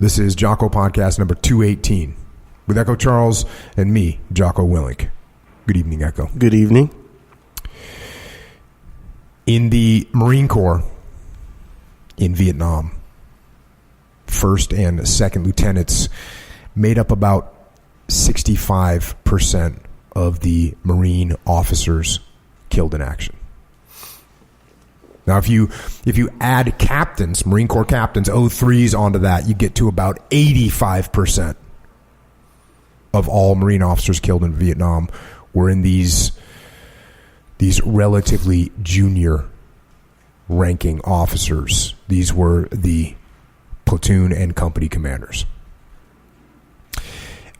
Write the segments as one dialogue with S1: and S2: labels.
S1: This is Jocko Podcast number 218 with Echo Charles and me, Jocko Willink. Good evening, Echo.
S2: Good evening.
S1: In the Marine Corps in Vietnam, first and second lieutenants made up about 65% of the Marine officers killed in action. Now, if you add captains, Marine Corps captains, 03s onto that, you get to about 85% of all Marine officers killed in Vietnam were in these relatively junior ranking officers. These were the platoon and company commanders.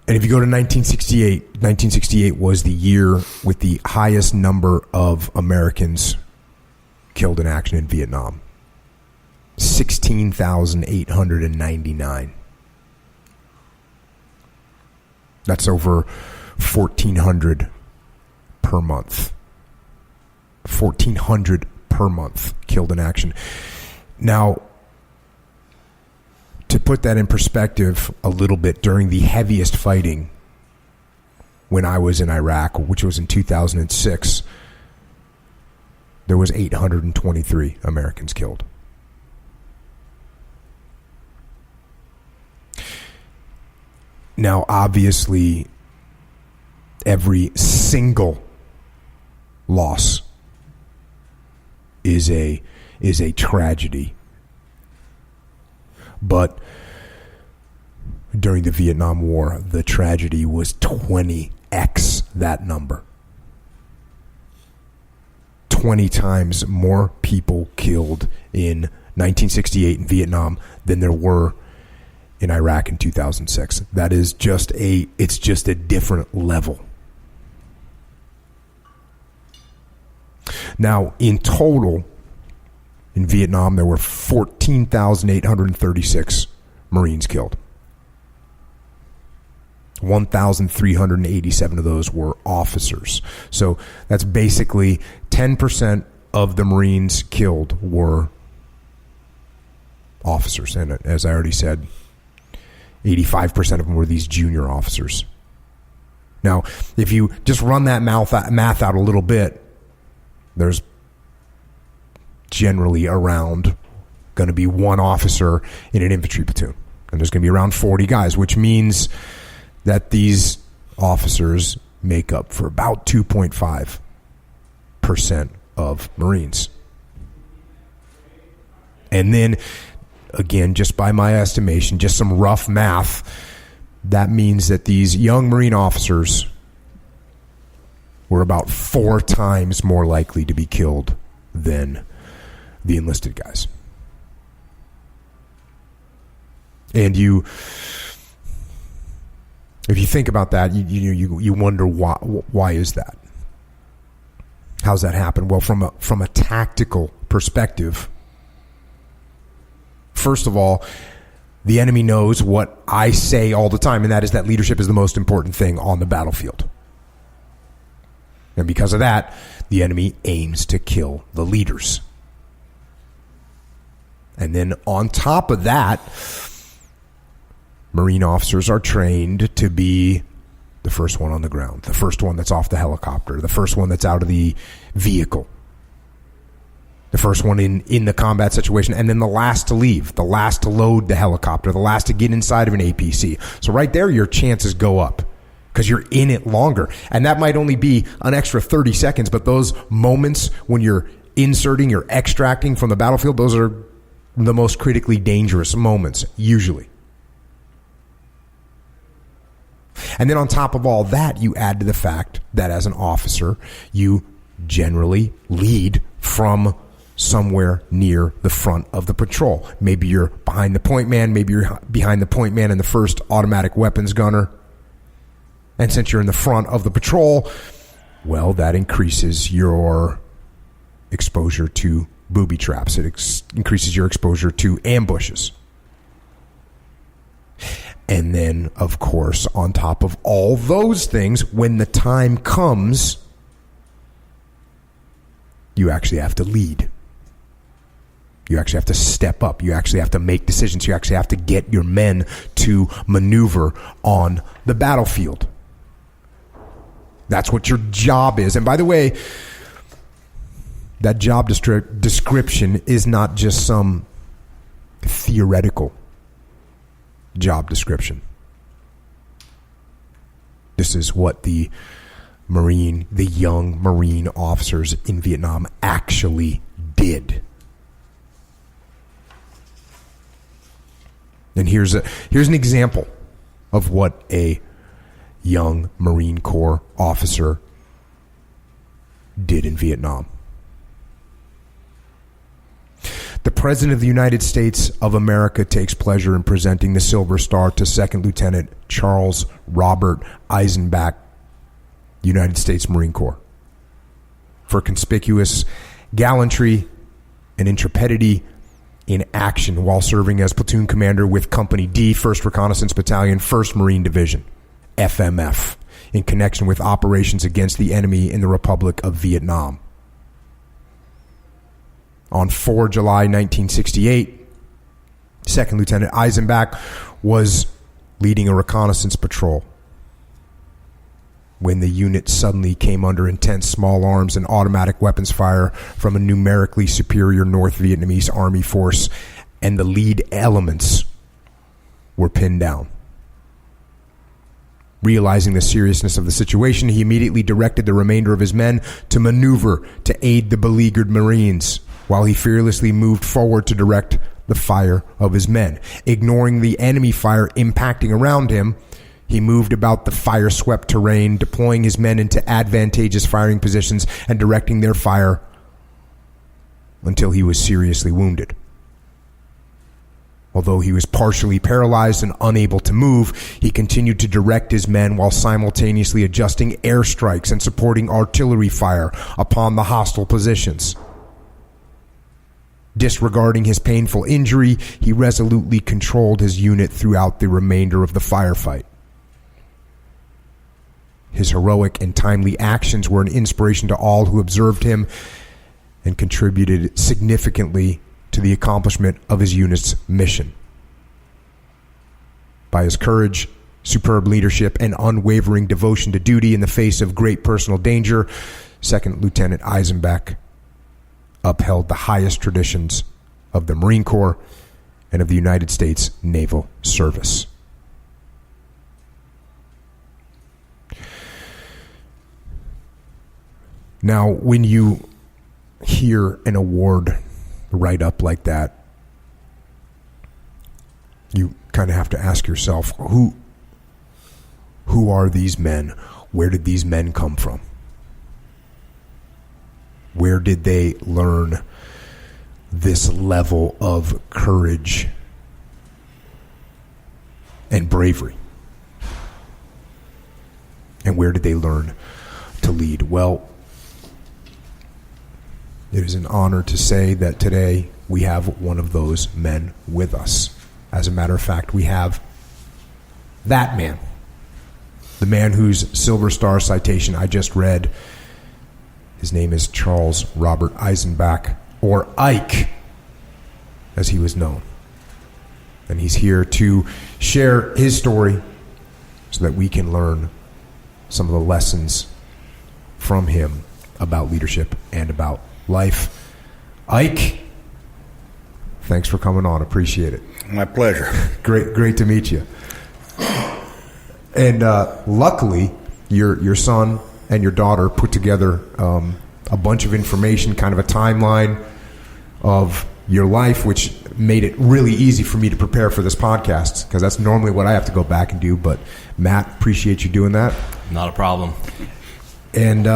S1: And if you go to 1968 was the year with the highest number of Americans killed in action in Vietnam. 16,899. That's over 1,400 per month. 1,400 per month killed in action. Now, to put that in perspective a little bit, during the heaviest fighting when I was in Iraq, which was in 2006, there was 823 Americans killed. Now, obviously, every single loss is a tragedy. But during the Vietnam War, the tragedy was 20x that number. 20 times more people killed in 1968 in Vietnam than there were in Iraq in 2006. That is it's just a different level. Now, in total, in Vietnam, there were 14,836 Marines killed. 1,387 of those were officers. So that's basically 10% of the Marines killed were officers. And as I already said, 85% of them were these junior officers. Now, if you just run that math out a little bit, there's generally around going to be one officer in an infantry platoon. And there's going to be around 40 guys, which means that these officers make up for about 2.5% of Marines. And then, again, just by my estimation, just some rough math, that means that these young Marine officers were about 4 times more likely to be killed than the enlisted guys. And if you think about that, you wonder why is that? How's that happen? Well, from a tactical perspective, first of all, the enemy knows what I say all the time, and that is that leadership is the most important thing on the battlefield. And because of that, the enemy aims to kill the leaders. And then on top of that, Marine officers are trained to be the first one on the ground, the first one that's off the helicopter, the first one that's out of the vehicle, the first one in the combat situation, and then the last to leave, the last to load the helicopter, the last to get inside of an APC. So right there, your chances go up because you're in it longer. And that might only be an extra 30 seconds, but those moments when you're inserting, you're extracting from the battlefield, those are the most critically dangerous moments, usually. And then on top of all that, you add to the fact that as an officer, you generally lead from somewhere near the front of the patrol. Maybe you're behind the point man, maybe you're behind the point man and the first automatic weapons gunner. And since you're in the front of the patrol, well, that increases your exposure to booby traps. It increases your exposure to ambushes. And then, of course, on top of all those things, when the time comes, you actually have to lead. You actually have to step up. You actually have to make decisions. You actually have to get your men to maneuver on the battlefield. That's what your job is. And by the way, that job description is not just some theoretical job description. This is what the young Marine officers in Vietnam actually did. And here's an example of what a young Marine Corps officer did in Vietnam. The President of the United States of America takes pleasure in presenting the Silver Star to Second Lieutenant Charles Robert Eisenbach, United States Marine Corps, for conspicuous gallantry and intrepidity in action while serving as platoon commander with Company D, 1st Reconnaissance Battalion, 1st Marine Division, FMF, in connection with operations against the enemy in the Republic of Vietnam. On 4 July 1968, 2nd Lieutenant Eisenbach was leading a reconnaissance patrol when the unit suddenly came under intense small arms and automatic weapons fire from a numerically superior North Vietnamese army force, and the lead elements were pinned down. Realizing the seriousness of the situation, he immediately directed the remainder of his men to maneuver to aid the beleaguered Marines, while he fearlessly moved forward to direct the fire of his men. Ignoring the enemy fire impacting around him, he moved about the fire-swept terrain, deploying his men into advantageous firing positions and directing their fire until he was seriously wounded. Although he was partially paralyzed and unable to move, he continued to direct his men while simultaneously adjusting airstrikes and supporting artillery fire upon the hostile positions. Disregarding his painful injury, he resolutely controlled his unit throughout the remainder of the firefight. His heroic and timely actions were an inspiration to all who observed him and contributed significantly to the accomplishment of his unit's mission. By his courage, superb leadership, and unwavering devotion to duty in the face of great personal danger, 2nd Lieutenant Eisenbach upheld the highest traditions of the Marine Corps and of the United States Naval Service. Now, when you hear an award write-up like that, you kind of have to ask yourself, who are these men? Where did these men come from? Where did they learn this level of courage and bravery? And where did they learn to lead? Well, it is an honor to say that today we have one of those men with us. As a matter of fact, we have that man, the man whose Silver Star citation I just read. His name is Charles Robert Eisenbach, or Ike, as he was known. And he's here to share his story so that we can learn some of the lessons from him about leadership and about life. Ike, thanks for coming on. Appreciate it.
S2: My pleasure.
S1: Great to meet you. And luckily, your son and your daughter put together a bunch of information, kind of a timeline of your life, which made it really easy for me to prepare for this podcast, because that's normally what I have to go back and do. But Matt, appreciate you doing that.
S3: Not a problem.
S1: And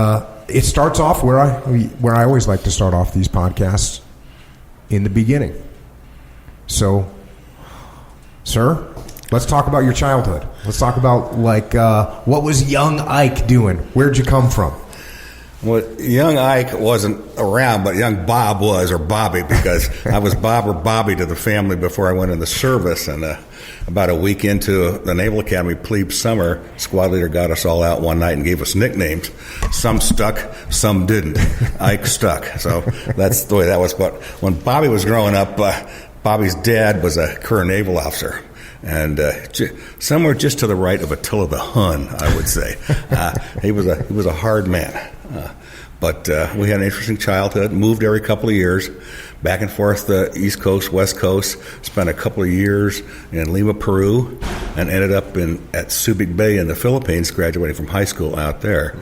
S1: it starts off where I always like to start off these podcasts, in the beginning. So, sir, let's talk about your childhood. Let's talk about what was young Ike doing? Where'd you come from?
S2: Well, young Ike wasn't around, but young Bob was, or Bobby, because I was Bob or Bobby to the family before I went in the service. And about a week into the Naval Academy plebe summer, squad leader got us all out one night and gave us nicknames. Some stuck, some didn't. Ike stuck. So that's the way that was. But when Bobby was growing up, Bobby's dad was a career naval officer. And somewhere just to the right of Attila the Hun, I would say. He was a hard man. But we had an interesting childhood, moved every couple of years, back and forth the East Coast, West Coast, spent a couple of years in Lima, Peru, and ended up at Subic Bay in the Philippines, graduating from high school out there.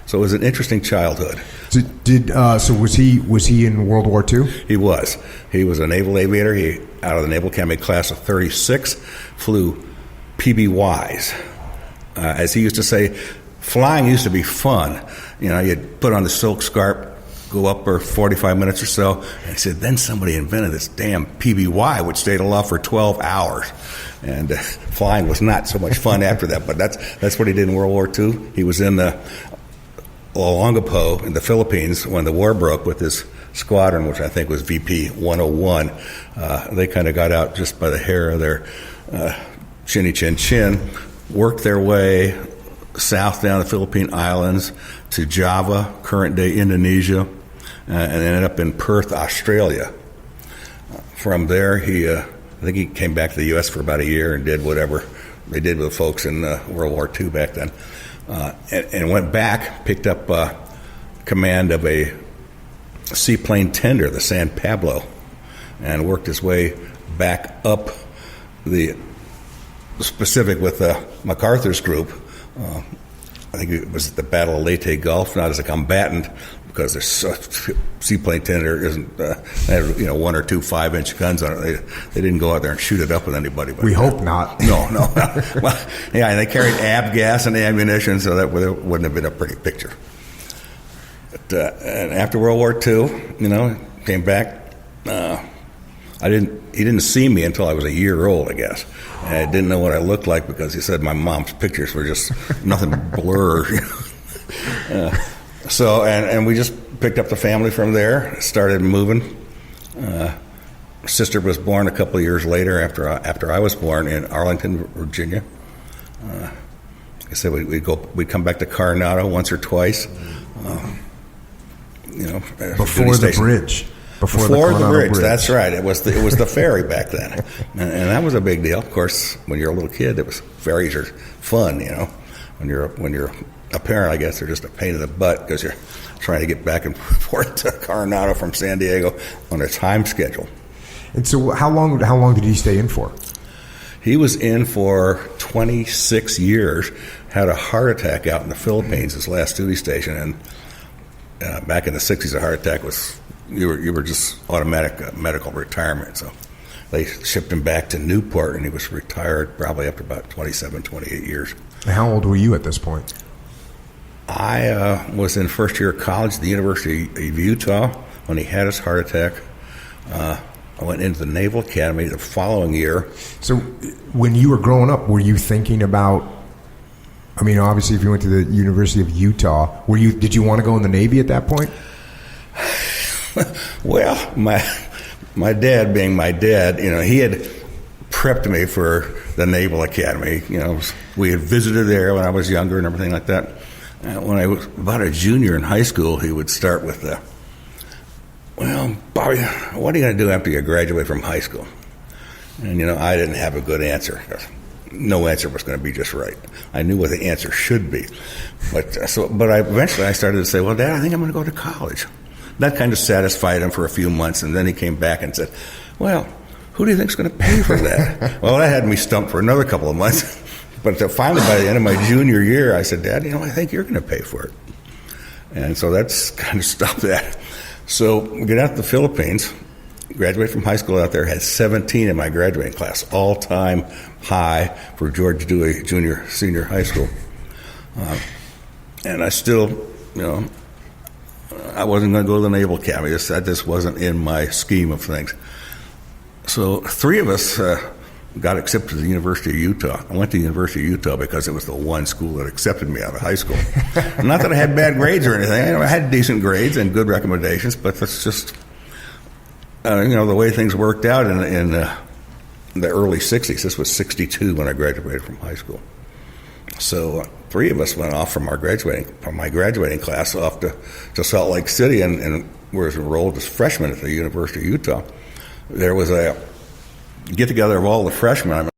S2: So it was an interesting childhood.
S1: So was he in World War II?
S2: He was. He was a naval aviator. He, out of the Naval Academy class of 36, flew PBYs. As he used to say, flying used to be fun. You know, you'd put on the silk scarf, go up for 45 minutes or so, and he said, then somebody invented this damn PBY, which stayed aloft for 12 hours. And flying was not so much fun after that, but that's what he did in World War II. He was in the Olongapo in the Philippines when the war broke with his squadron, which I think was VP 101. They kind of got out just by the hair of their chinny chin chin, worked their way south down the Philippine Islands to Java, current-day Indonesia, and ended up in Perth, Australia. From there, I think he came back to the U.S. for about a year and did whatever they did with the folks in World War II back then, and went back, picked up command of a seaplane tender, the San Pablo, and worked his way back up the Pacific with MacArthur's group. I think it was at the Battle of Leyte Gulf, not as a combatant, because there's seaplane tender isn't had 1 or 2 5-inch guns on it. They didn't go out there and shoot it up with anybody.
S1: We hope not.
S2: No. Well, yeah, and they carried ab gas and ammunition, so that wouldn't have been a pretty picture. But, and after World War II, came back. He didn't see me until I was a year old, I guess. And I didn't know what I looked like because he said my mom's pictures were just nothing blur. So we just picked up the family from there, started moving. Sister was born a couple of years later after I was born in Arlington, Virginia. Like I said, we'd come back to Coronado once or twice.
S1: Before the bridge.
S2: Before the bridge, that's right. It was the ferry back then, and that was a big deal. Of course, when you're a little kid, ferries are fun. When you're a parent, I guess they're just a pain in the butt because you're trying to get back and forth to Coronado from San Diego on a time schedule.
S1: And so, how long did he stay in for?
S2: He was in for 26 years. Had a heart attack out in the Philippines, his last duty station, and back in the 60s, a heart attack was. You were just automatic medical retirement. So they shipped him back to Newport, and he was retired probably after about 27, 28 years.
S1: How old were you at this point?
S2: I was in first year of college at the University of Utah when he had his heart attack. I went into the Naval Academy the following year.
S1: So when you were growing up, were you thinking about, obviously if you went to the University of Utah, did you want to go in the Navy at that point?
S2: Well, my dad, being my dad, he had prepped me for the Naval Academy. We had visited there when I was younger and everything like that. When I was about a junior in high school, he would start with well, Bobby, what are you going to do after you graduate from high school? And, I didn't have a good answer. No answer was going to be just right. I knew what the answer should be. But eventually I started to say, well, Dad, I think I'm going to go to college. That kind of satisfied him for a few months, and then he came back and said, well, who do you think's going to pay for that? Well, that had me stumped for another couple of months. But finally, by the end of my junior year, I said, Dad, I think you're going to pay for it. And so that's kind of stopped that. So we get out to the Philippines, graduated from high school out there, had 17 in my graduating class, all-time high for George Dewey Senior High School. And I still, I wasn't going to go to the Naval Academy. That just wasn't in my scheme of things. So 3 of us got accepted to the University of Utah. I went to the University of Utah because it was the one school that accepted me out of high school. Not that I had bad grades or anything. I had decent grades and good recommendations, but that's just, the way things worked out in the early 60s. This was 62 when I graduated from high school. So 3 of us went off from my graduating class off to Salt Lake City and were enrolled as freshmen at the University of Utah. There was a get-together of all the freshmen.